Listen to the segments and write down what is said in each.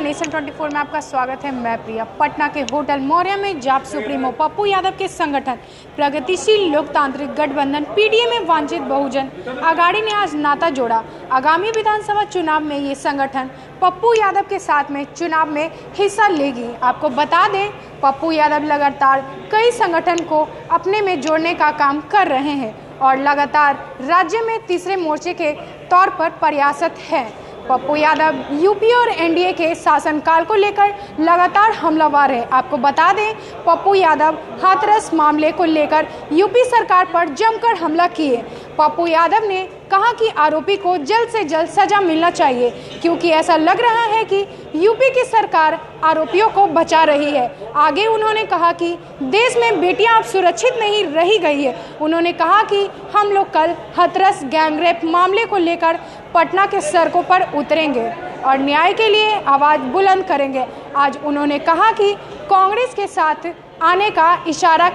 Nation 24 में आपका स्वागत है। मैं प्रिया। पटना के होटल मौर्य में जाप सुप्रीमो पप्पू यादव के संगठन प्रगतिशील लोकतांत्रिक गठबंधन पीडीए में वांछित बहुजन अघाड़ी ने आज नाता जोड़ा। आगामी विधानसभा चुनाव में ये संगठन पप्पू यादव के साथ में चुनाव में हिस्सा लेगी। आपको बता दें, पप्पू यादव लगातार कई संगठन को अपने में जोड़ने का काम कर रहे हैं और लगातार राज्य में तीसरे मोर्चे के तौर पर प्रयासरत है। पप्पू यादव यूपी और एनडीए के शासनकाल को लेकर लगातार हमलावर है। आपको बता दें, पप्पू यादव हाथरस मामले को लेकर यूपी सरकार पर जमकर हमला किए। पप्पू यादव ने कहा कि आरोपी को जल्द से जल्द सजा मिलना चाहिए, क्योंकि ऐसा लग रहा है कि यूपी की सरकार आरोपियों को बचा रही है। आगे उन्होंने कहा कि देश में बेटियां अब सुरक्षित नहीं रही गई है। उन्होंने कहा कि हम लोग कल हाथरस गैंगरेप मामले को लेकर पटना के सड़कों पर उतरेंगे और न्याय के लिए आवाज़ बुलंद करेंगे। आज उन्होंने कहा कि कांग्रेस के साथ आने का इशारा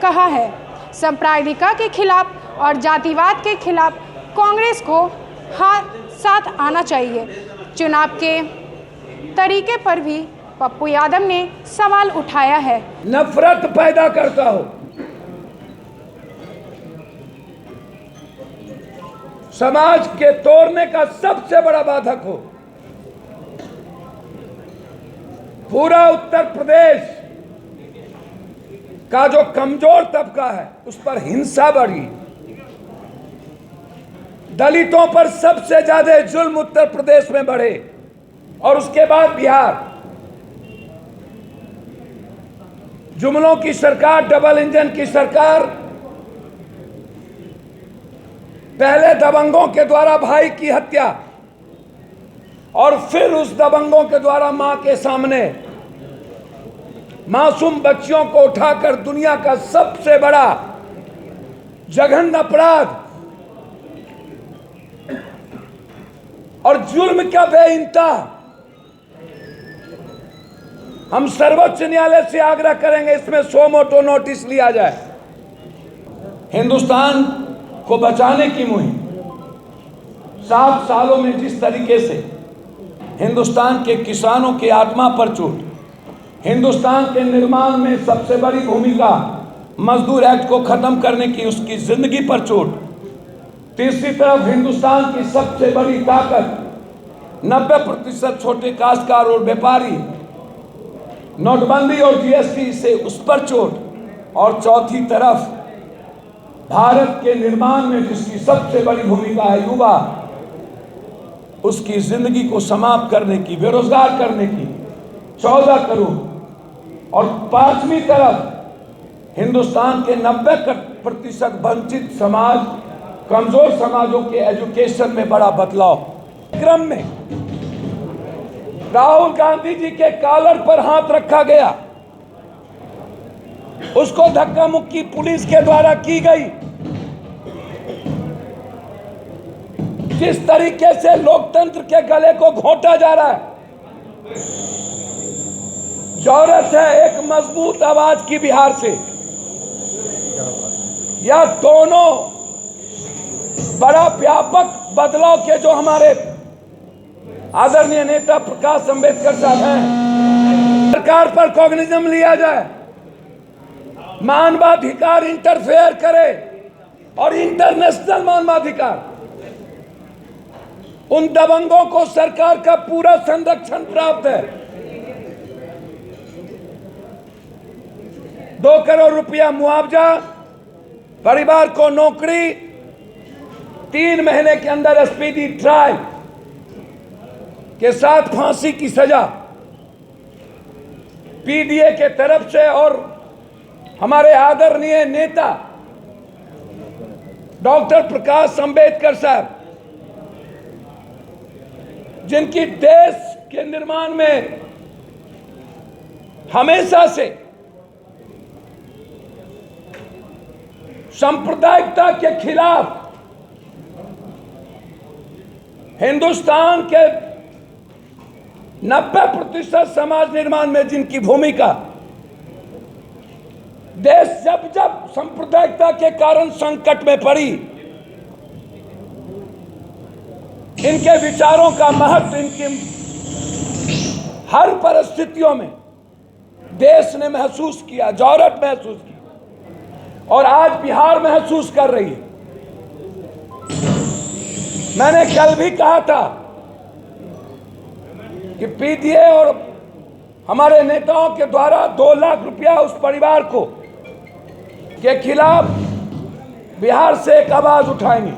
कहा है। सांप्रदायिकता के खिलाफ और जातिवाद के खिलाफ कांग्रेस को साथ आना चाहिए। चुनाव के तरीके पर भी पप्पू यादव ने सवाल उठाया है। नफरत पैदा करता हो, समाज के तोड़ने का सबसे बड़ा बाधक हो। पूरा उत्तर प्रदेश का जो कमजोर तबका है उस पर हिंसा बढ़ी। दलितों पर सबसे ज्यादा जुल्म उत्तर प्रदेश में बढ़े और उसके बाद बिहार। जुमलों की सरकार, डबल इंजन की सरकार, पहले दबंगों के द्वारा भाई की हत्या और फिर उस दबंगों के द्वारा मां के सामने मासूम बच्चियों को उठाकर दुनिया का सबसे बड़ा जघन्य अपराध और जुल्म का बेइंतहा। हम सर्वोच्च न्यायालय से आग्रह करेंगे इसमें सो मोटो नोटिस लिया जाए। हिंदुस्तान को बचाने की मुहिम 7 सालों में जिस तरीके से हिंदुस्तान के किसानों की आत्मा पर चोट, हिंदुस्तान के निर्माण में सबसे बड़ी भूमिका मजदूर एक्ट को खत्म करने की उसकी जिंदगी पर चोट, तीसरी तरफ हिंदुस्तान की सबसे बड़ी ताकत 90% छोटे काश्तकार और व्यापारी, नोटबंदी और जीएसटी से उस पर चोट, और चौथी तरफ भारत के निर्माण में जिसकी सबसे बड़ी भूमिका है युवा, उसकी जिंदगी को समाप्त करने की, बेरोजगार करने की 14 करोड़, और पांचवी तरफ हिंदुस्तान के 90% वंचित समाज, कमजोर समाजों के एजुकेशन में बड़ा बदलाव। क्रम में राहुल गांधी जी के कॉलर पर हाथ रखा गया, उसको धक्का मुक्की पुलिस के द्वारा की गई। जिस तरीके से लोकतंत्र के गले को घोंटा जा रहा है, जरूरत है एक मजबूत आवाज की बिहार से। या दोनों बड़ा व्यापक बदलाव के जो हमारे आदरणीय नेता प्रकाश अंबेडकर साहब हैं, सरकार पर कॉग्निज्म लिया जाए, मानवाधिकार इंटरफेयर करे और इंटरनेशनल मानवाधिकार, उन दबंगों को सरकार का पूरा संरक्षण प्राप्त है। 2 करोड़ रुपया मुआवजा, परिवार को नौकरी, 3 महीने के अंदर स्पीडी ट्रायल के साथ फांसी की सजा पीडीए के तरफ से, और हमारे आदरणीय नेता डॉक्टर प्रकाश अंबेडकर साहब, जिनकी देश के निर्माण में हमेशा से सांप्रदायिकता के खिलाफ, हिंदुस्तान के 90% समाज निर्माण में जिनकी भूमिका, देश जब जब सांप्रदायिकता के कारण संकट में पड़ी, इनके विचारों का महत्व, इनकी हर परिस्थितियों में देश ने महसूस किया, जौरत महसूस की, और आज बिहार महसूस कर रही है। मैंने कल भी कहा था कि पीटीए और हमारे नेताओं के द्वारा 2 लाख रुपया उस परिवार को के खिलाफ बिहार से एक आवाज उठाएंगे।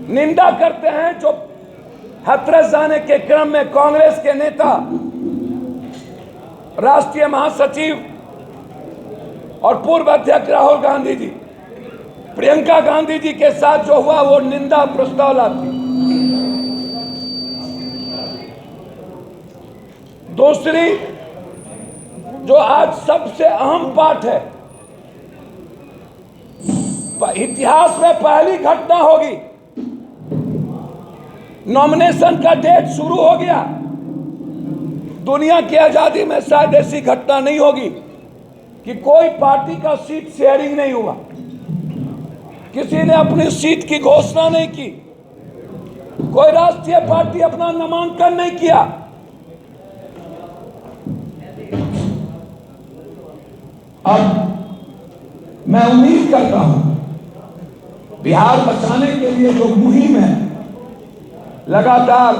निंदा करते हैं जो हाथरस जाने के क्रम में कांग्रेस के नेता, राष्ट्रीय महासचिव और पूर्व अध्यक्ष राहुल गांधी जी, प्रियंका गांधी जी के साथ जो हुआ वो निंदा प्रस्ताव लाती। दूसरी जो आज सबसे अहम पाठ है, इतिहास में पहली घटना होगी, नॉमिनेशन का डेट शुरू हो गया। दुनिया की आजादी में शायद ऐसी घटना नहीं होगी कि कोई पार्टी का सीट शेयरिंग नहीं हुआ, किसी ने अपनी सीट की घोषणा नहीं की, कोई राष्ट्रीय पार्टी अपना नामांकन नहीं किया। अब मैं उम्मीद करता हूं बिहार बचाने के लिए जो मुहिम है लगातार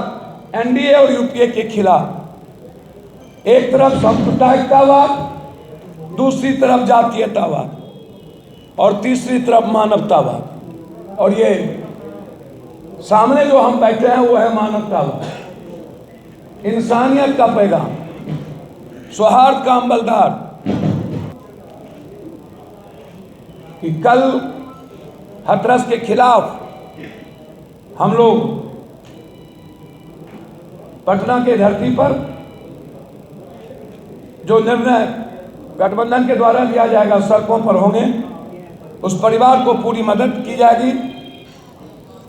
एनडीए और यूपीए के खिलाफ, एक तरफ सांप्रदायिकतावाद, दूसरी तरफ जातीयतावाद और तीसरी तरफ मानवतावाद, और ये सामने जो हम बैठे हैं वो है मानवतावाद, इंसानियत का पैगाम, सौहार्द का अमलदार। कि कल हाथरस के खिलाफ हम लोग पटना के धरती पर जो निर्णय गठबंधन के द्वारा लिया जाएगा, सड़कों पर होंगे, उस परिवार को पूरी मदद की जाएगी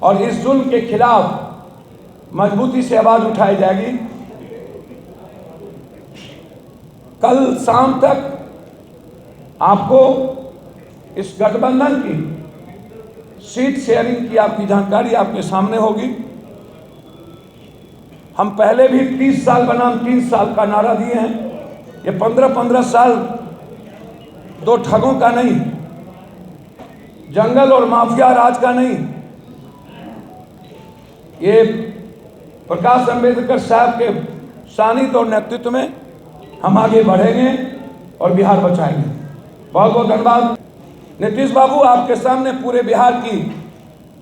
और इस जुल्म के खिलाफ मजबूती से आवाज उठाई जाएगी। कल शाम तक आपको इस गठबंधन की सीट शेयरिंग की आपकी जानकारी आपके सामने होगी। हम पहले भी 30 साल बनाम 30 साल का नारा दिए हैं। ये 15-15 साल दो ठगों का नहीं, जंगल और माफिया राज का नहीं, ये प्रकाश अंबेडकर साहब के सानिध्य और नेतृत्व में हम आगे बढ़ेंगे और बिहार बचाएंगे। बहुत बहुत धन्यवाद। नीतीश बाबू, आपके सामने पूरे बिहार की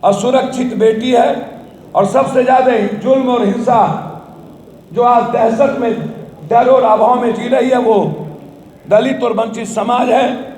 असुरक्षित बेटी है और सबसे ज्यादा जुल्म और हिंसा जो आज दहशत में, डर और अभाव में जी रही है, वो दलित और वंचित समाज है।